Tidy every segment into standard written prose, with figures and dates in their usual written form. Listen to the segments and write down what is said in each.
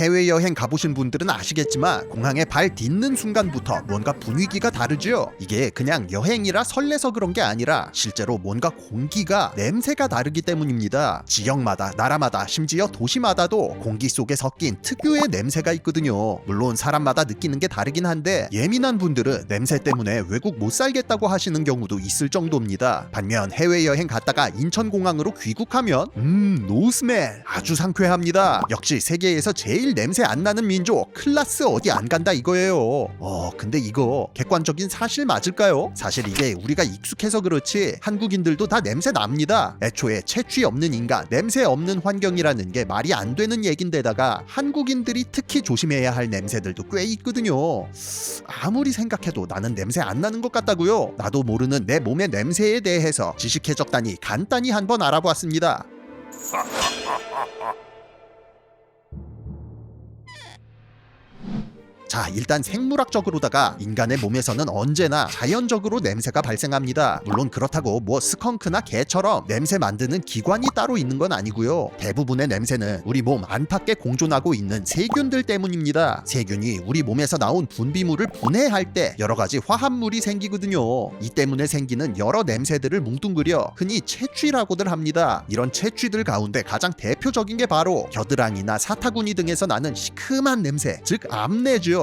해외여행 가보신 분들은 아시겠지만 공항에 발 딛는 순간부터 뭔가 분위기가 다르죠. 이게 그냥 여행이라 설레서 그런 게 아니라 실제로 뭔가 공기가 냄새가 다르기 때문입니다. 지역마다 나라마다 심지어 도시마다도 공기 속에 섞인 특유의 냄새가 있거든요. 물론 사람마다 느끼는 게 다르긴 한데 예민한 분들은 냄새 때문에 외국 못 살겠다고 하시는 경우도 있을 정도입니다. 반면 해외여행 갔다가 인천공항으로 귀국하면 노스멜 아주 상쾌합니다. 역시 세계에서 제일 냄새 안 나는 민족 클라스 어디 안 간다 이거예요. 근데 이거 객관적인 사실 맞을까요? 사실 이게 우리가 익숙해서 그렇지 한국인들도 다 냄새 납니다. 애초에 채취 없는 인간, 냄새 없는 환경이라는 게 말이 안 되는 얘긴데다가 한국인들이 특히 조심해야 할 냄새들도 꽤 있거든요. 아무리 생각해도 나는 냄새 안 나는 것 같다고요? 나도 모르는 내 몸의 냄새에 대해서 지식해적다니 간단히 한번 알아보았습니다. 자, 일단 생물학적으로다가 인간의 몸에서는 언제나 자연적으로 냄새가 발생합니다. 물론 그렇다고 뭐 스컹크나 개처럼 냄새 만드는 기관이 따로 있는 건 아니고요. 대부분의 냄새는 우리 몸 안팎에 공존하고 있는 세균들 때문입니다. 세균이 우리 몸에서 나온 분비물을 분해할 때 여러 가지 화합물이 생기거든요. 이 때문에 생기는 여러 냄새들을 뭉뚱그려 흔히 채취라고들 합니다. 이런 채취들 가운데 가장 대표적인 게 바로 겨드랑이나 사타구니 등에서 나는 시큼한 냄새, 즉 암내죠.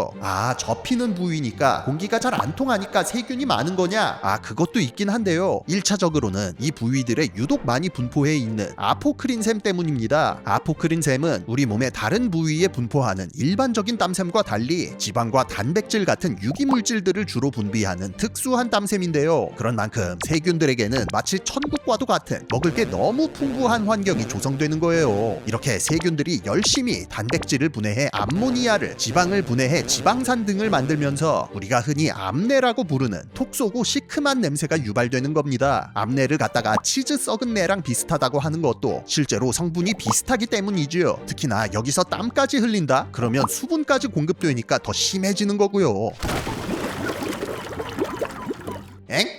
접히는 부위니까 공기가 잘 안 통하니까 세균이 많은 거냐? 그것도 있긴 한데요. 1차적으로는 이 부위들에 유독 많이 분포해 있는 아포크린샘 때문입니다. 아포크린샘은 우리 몸의 다른 부위에 분포하는 일반적인 땀샘과 달리 지방과 단백질 같은 유기물질들을 주로 분비하는 특수한 땀샘인데요. 그런 만큼 세균들에게는 마치 천국과도 같은 먹을 게 너무 풍부한 환경이 조성되는 거예요. 이렇게 세균들이 열심히 단백질을 분해해 암모니아를, 지방을 분해해 지방산 등을 만들면서 우리가 흔히 암내라고 부르는 톡 쏘고 시큼한 냄새가 유발되는 겁니다. 암내를 갖다가 치즈 썩은 내랑 비슷하다고 하는 것도 실제로 성분이 비슷하기 때문이지요. 특히나 여기서 땀까지 흘린다? 그러면 수분까지 공급되니까 더 심해지는 거고요.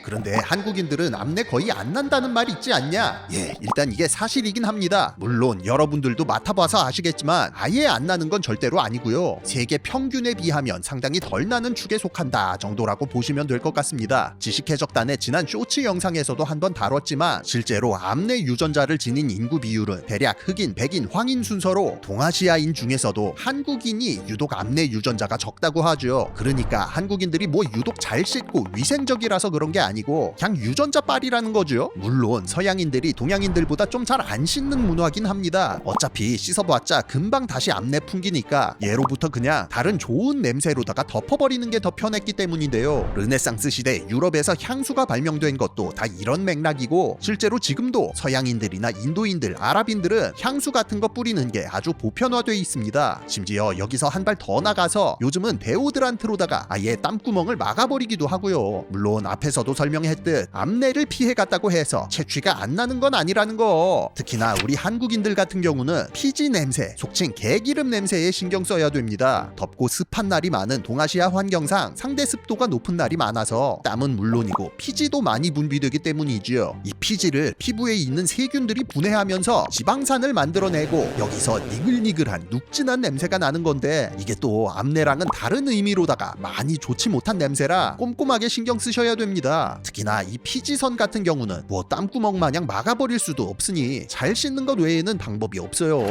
그런데 한국인들은 암내 거의 안 난다는 말 있지 않냐? 일단 이게 사실이긴 합니다. 물론 여러분들도 맡아봐서 아시겠지만 아예 안 나는 건 절대로 아니고요. 세계 평균에 비하면 상당히 덜 나는 축에 속한다 정도라고 보시면 될 것 같습니다. 지식해적단의 지난 쇼츠 영상에서도 한번 다뤘지만 실제로 암내 유전자를 지닌 인구 비율은 대략 흑인, 백인, 황인 순서로 동아시아인 중에서도 한국인이 유독 암내 유전자가 적다고 하죠. 그러니까 한국인들이 뭐 유독 잘 씻고 위생적이라서 그런 게 아니고 그냥 유전자 빨이라는 거죠. 물론 서양인들이 동양인들보다 좀 잘 안 씻는 문화긴 합니다. 어차피 씻어봤자 금방 다시 암내 풍기니까 예로부터 그냥 다른 좋은 냄새로다가 덮어버리는 게 더 편했기 때문인데요. 르네상스 시대 유럽에서 향수가 발명된 것도 다 이런 맥락이고 실제로 지금도 서양인들이나 인도인들, 아랍인들은 향수 같은 거 뿌리는 게 아주 보편화돼 있습니다. 심지어 여기서 한 발 더 나가서 요즘은 데오드란트로다가 아예 땀구멍을 막아버리기도 하고요. 물론 앞에서도 설명했듯 암내를 피해갔다고 해서 채취가 안 나는 건 아니라는 거. 특히나 우리 한국인들 같은 경우는 피지 냄새, 속칭 개기름 냄새에 신경 써야 됩니다. 덥고 습한 날이 많은 동아시아 환경상 상대 습도가 높은 날이 많아서 땀은 물론이고 피지도 많이 분비되기 때문이지요. 이 피지를 피부에 있는 세균들이 분해하면서 지방산을 만들어내고 여기서 니글니글한 눅진한 냄새가 나는 건데 이게 또 암내랑은 다른 의미로다가 많이 좋지 못한 냄새라 꼼꼼하게 신경 쓰셔야 됩니다. 특히나 이 피지선 같은 경우는 뭐 땀구멍 마냥 막아버릴 수도 없으니 잘 씻는 것 외에는 방법이 없어요.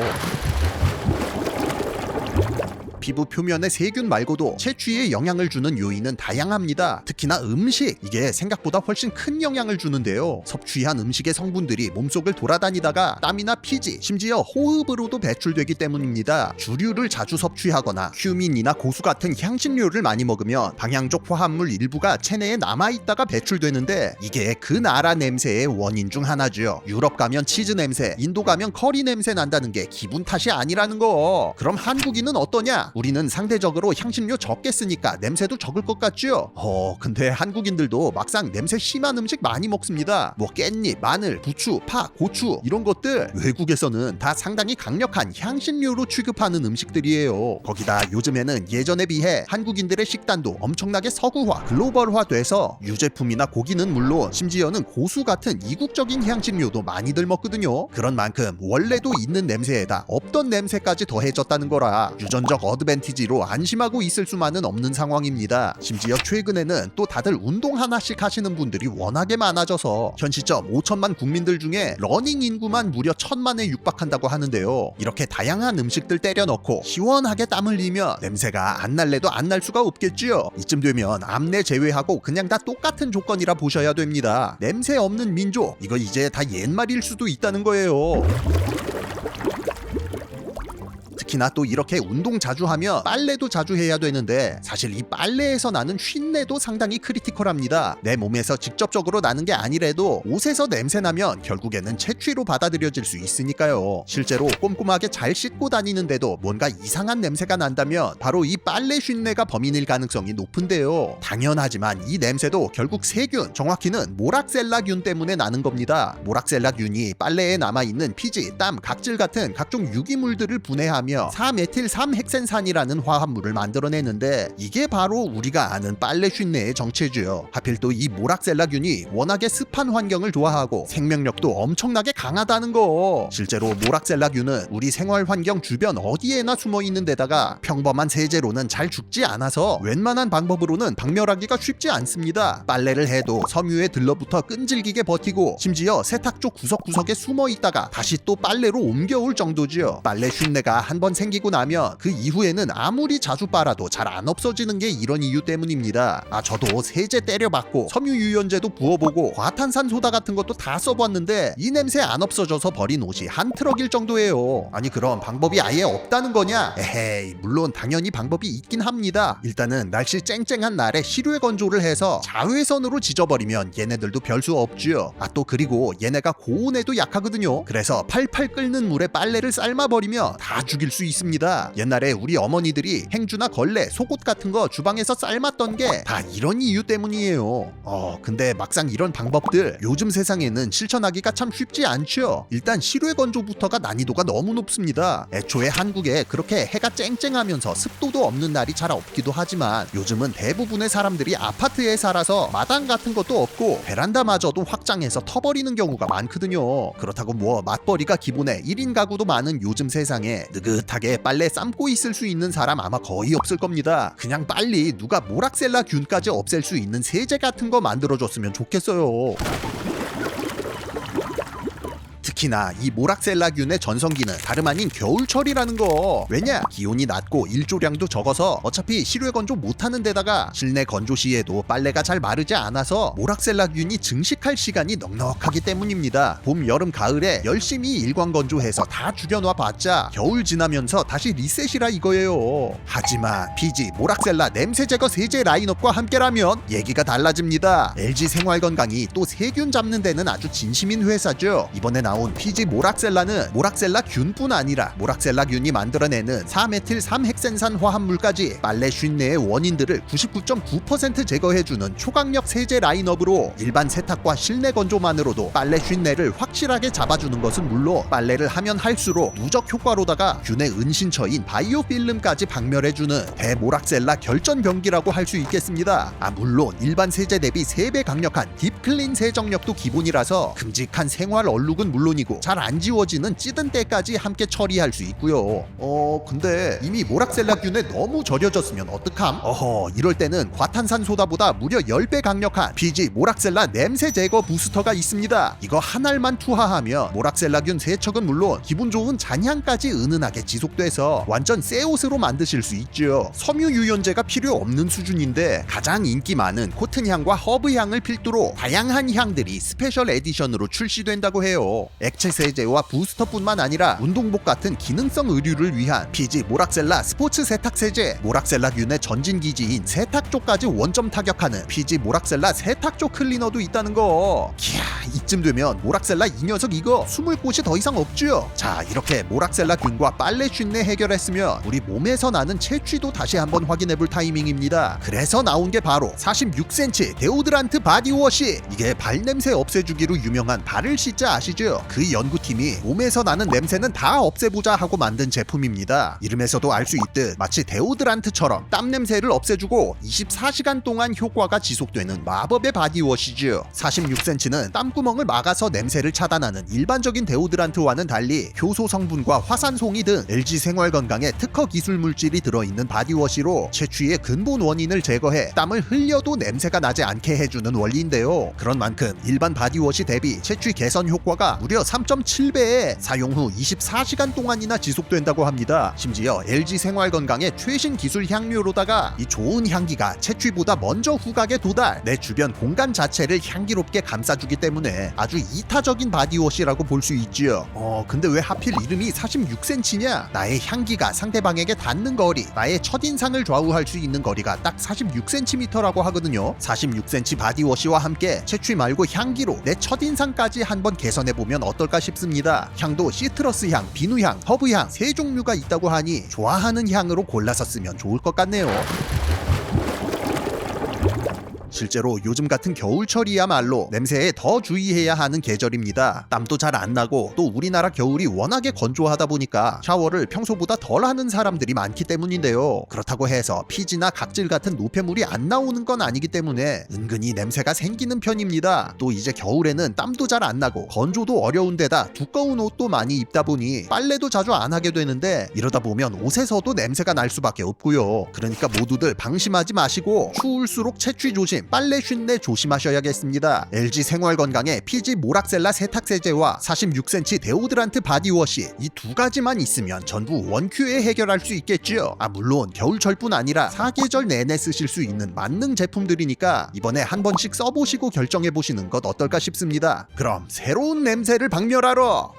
피부 표면의 세균 말고도 채취에 영향을 주는 요인은 다양합니다. 특히나 음식, 이게 생각보다 훨씬 큰 영향을 주는데요. 섭취한 음식의 성분들이 몸속을 돌아다니다가 땀이나 피지, 심지어 호흡으로도 배출되기 때문입니다. 주류를 자주 섭취하거나 휴민이나 고수 같은 향신료를 많이 먹으면 방향족 화합물 일부가 체내에 남아있다가 배출되는데 이게 그 나라 냄새의 원인 중 하나죠. 유럽 가면 치즈 냄새, 인도 가면 커리 냄새 난다는 게 기분 탓이 아니라는 거. 그럼 한국인은 어떠냐? 우리는 상대적으로 향신료 적게 쓰니까 냄새도 적을 것 같죠? 근데 한국인들도 막상 냄새 심한 음식 많이 먹습니다. 뭐 깻잎, 마늘, 부추, 파, 고추 이런 것들 외국에서는 다 상당히 강력한 향신료로 취급하는 음식들이에요. 거기다 요즘에는 예전에 비해 한국인들의 식단도 엄청나게 서구화, 글로벌화돼서 유제품이나 고기는 물론 심지어는 고수 같은 이국적인 향신료도 많이들 먹거든요. 그런 만큼 원래도 있는 냄새에다 없던 냄새까지 더해졌다는 거라 유전적 어드밴티지로 안심하고 있을 수만은 없는 상황입니다. 심지어 최근에는 또 다들 운동 하나씩 하시는 분들이 워낙에 많아져서 현 시점 5천만 국민들 중에 러닝 인구만 무려 1,000만에 육박한다고 하는데요. 이렇게 다양한 음식들 때려 넣고 시원하게 땀 흘리면 냄새가 안 날래도 안 날 수가 없겠지요. 이쯤 되면 암내 제외하고 그냥 다 똑같은 조건이라 보셔야 됩니다. 냄새 없는 민족, 이거 이제 다 옛말일 수도 있다는 거예요. 특히나 또 이렇게 운동 자주 하면 빨래도 자주 해야 되는데 사실 이 빨래에서 나는 쉰내도 상당히 크리티컬합니다. 내 몸에서 직접적으로 나는 게 아니래도 옷에서 냄새 나면 결국에는 채취로 받아들여질 수 있으니까요. 실제로 꼼꼼하게 잘 씻고 다니는데도 뭔가 이상한 냄새가 난다면 바로 이 빨래 쉰내가 범인일 가능성이 높은데요. 당연하지만 이 냄새도 결국 세균, 정확히는 모락셀라균 때문에 나는 겁니다. 모락셀라균이 빨래에 남아있는 피지, 땀, 각질 같은 각종 유기물들을 분해하며 4메틸3헥센산이라는 화합물을 만들어내는데 이게 바로 우리가 아는 빨래 쉰내의 정체죠. 하필 또 이 모락셀라균이 워낙에 습한 환경을 좋아하고 생명력도 엄청나게 강하다는 거. 실제로 모락셀라균은 우리 생활 환경 주변 어디에나 숨어 있는 데다가 평범한 세제로는 잘 죽지 않아서 웬만한 방법으로는 박멸하기가 쉽지 않습니다. 빨래를 해도 섬유에 들러붙어 끈질기게 버티고 심지어 세탁조 구석구석에 숨어 있다가 다시 또 빨래로 옮겨올 정도지요. 빨래 쉰내가 한번 생기고 나면 그 이후에는 아무리 자주 빨아도 잘 안 없어지는 게 이런 이유 때문입니다. 저도 세제 때려봤고 섬유유연제도 부어보고 과탄산소다 같은 것도 다 써봤는데 이 냄새 안 없어져서 버린 옷이 한 트럭일 정도예요. 아니 그럼 방법이 아예 없다는 거냐? 에헤이, 물론 당연히 방법이 있긴 합니다. 일단은 날씨 쨍쨍한 날에 실외 건조를 해서 자외선으로 지져버리면 얘네들도 별 수 없지요. 또 그리고 얘네가 고온에도 약하거든요. 그래서 팔팔 끓는 물에 빨래를 삶아버리면 다 죽일 수 있습니다. 옛날에 우리 어머니들이 행주나 걸레, 속옷 같은 거 주방에서 삶았던 게 다 이런 이유 때문이에요. 근데 막상 이런 방법들 요즘 세상에는 실천하기가 참 쉽지 않죠. 일단 실외 건조부터가 난이도가 너무 높습니다. 애초에 한국에 그렇게 해가 쨍쨍하면서 습도도 없는 날이 잘 없기도 하지만 요즘은 대부분의 사람들이 아파트에 살아서 마당 같은 것도 없고 베란다마저도 확장해서 터버리는 경우가 많거든요. 그렇다고 뭐 맞벌이가 기본에 1인 가구도 많은 요즘 세상에 느긋하게 빨래 삶고 있을 수 있는 사람 아마 거의 없을 겁니다. 그냥 빨리 누가 모락셀라균까지 없앨 수 있는 세제 같은 거 만들어줬으면 좋겠어요. 특히나 이 모락셀라균의 전성기는 다름 아닌 겨울철이라는 거. 왜냐? 기온이 낮고 일조량도 적어서 어차피 실외 건조 못하는 데다가 실내 건조 시에도 빨래가 잘 마르지 않아서 모락셀라균이 증식할 시간이 넉넉하기 때문입니다. 봄, 여름, 가을에 열심히 일광 건조해서 다 죽여놔 봤자 겨울 지나면서 다시 리셋이라 이거예요. 하지만 피지, 모락셀라, 냄새 제거 세제 라인업과 함께라면 얘기가 달라집니다. LG 생활건강이 또 세균 잡는 데는 아주 진심인 회사죠. 이번에 나온 피지 모락셀라는 모락셀라균뿐 아니라 모락셀라균이 만들어내는 4메틸3헥센산 화합물까지 빨래 쉰내의 원인들을 99.9% 제거해주는 초강력 세제 라인업으로 일반 세탁과 실내 건조만으로도 빨래 쉰내를 확실하게 잡아주는 것은 물론 빨래를 하면 할수록 누적 효과로다가 균의 은신처인 바이오필름까지 박멸해주는 대모락셀라 결전병기라고 할 수 있겠습니다. 물론 일반 세제 대비 3배 강력한 딥클린 세정력도 기본이라서 큼직한 생활 얼룩은 물론 이고 잘 안 지워지는 찌든 때까지 함께 처리할 수 있고요. 근데 이미 모락셀라균에 너무 절여졌으면 어떡함? 이럴 때는 과탄산소다보다 무려 10배 강력한 피지 모락셀라 냄새 제거 부스터가 있습니다. 이거 한 알만 투하하면 모락셀라균 세척은 물론 기분 좋은 잔향까지 은은하게 지속돼서 완전 새 옷으로 만드실 수 있죠. 섬유 유연제가 필요 없는 수준인데 가장 인기 많은 코튼 향과 허브 향을 필두로 다양한 향들이 스페셜 에디션으로 출시된다고 해요. 액체 세제와 부스터뿐만 아니라 운동복 같은 기능성 의류를 위한 피지 모락셀라 스포츠 세탁 세제, 모락셀라균의 전진 기지인 세탁조까지 원점 타격하는 피지 모락셀라 세탁조 클리너도 있다는 거. 이야, 이쯤 되면 모락셀라 이 녀석 이거 숨을 곳이 더 이상 없죠. 자, 이렇게 모락셀라균과 빨래 쉰내 해결했으면 우리 몸에서 나는 채취도 다시 한번 확인해볼 타이밍입니다. 그래서 나온 게 바로 46cm 데오드란트 바디워시. 이게 발냄새 없애주기로 유명한 발을 씻자 아시죠? 그 연구팀이 몸에서 나는 냄새는 다 없애보자 하고 만든 제품입니다. 이름에서도 알 수 있듯 마치 데오드란트처럼 땀 냄새를 없애주고 24시간 동안 효과가 지속되는 마법의 바디워시죠. 46cm는 땀구멍을 막아서 냄새를 차단하는 일반적인 데오드란트와는 달리 효소 성분과 화산송이 등 LG 생활건강의 특허 기술 물질이 들어있는 바디워시로 채취의 근본 원인을 제거해 땀을 흘려도 냄새가 나지 않게 해주는 원리인데요. 그런 만큼 일반 바디워시 대비 채취 개선 효과가 무려 3.7배에 사용 후 24시간 동안이나 지속된다고 합니다. 심지어 LG 생활건강의 최신 기술 향료로다가 이 좋은 향기가 채취보다 먼저 후각에 도달, 내 주변 공간 자체를 향기롭게 감싸주기 때문에 아주 이타적인 바디워시라고 볼 수 있지요. 근데 왜 하필 이름이 46cm냐? 나의 향기가 상대방에게 닿는 거리, 나의 첫인상을 좌우할 수 있는 거리가 딱 46cm라고 하거든요. 46cm 바디워시와 함께 채취 말고 향기로 내 첫인상까지 한번 개선해보면 어떨까 싶습니다. 향도 시트러스향, 비누향, 허브향 세 종류가 있다고 하니 좋아하는 향으로 골라서 쓰면 좋을 것 같네요. 실제로 요즘 같은 겨울철이야말로 냄새에 더 주의해야 하는 계절입니다. 땀도 잘 안 나고 또 우리나라 겨울이 워낙에 건조하다 보니까 샤워를 평소보다 덜 하는 사람들이 많기 때문인데요. 그렇다고 해서 피지나 각질 같은 노폐물이 안 나오는 건 아니기 때문에 은근히 냄새가 생기는 편입니다. 또 이제 겨울에는 땀도 잘 안 나고 건조도 어려운데다 두꺼운 옷도 많이 입다 보니 빨래도 자주 안 하게 되는데 이러다 보면 옷에서도 냄새가 날 수밖에 없고요. 그러니까 모두들 방심하지 마시고 추울수록 채취 조심, 빨래 쉰내 조심하셔야겠습니다. LG 생활건강의 피지 모락셀라 세탁세제와 46cm 데오드란트 바디워시, 이 두 가지만 있으면 전부 원큐에 해결할 수 있겠죠. 물론 겨울철뿐 아니라 사계절 내내 쓰실 수 있는 만능 제품들이니까 이번에 한 번씩 써보시고 결정해보시는 것 어떨까 싶습니다. 그럼 새로운 냄새를 박멸하러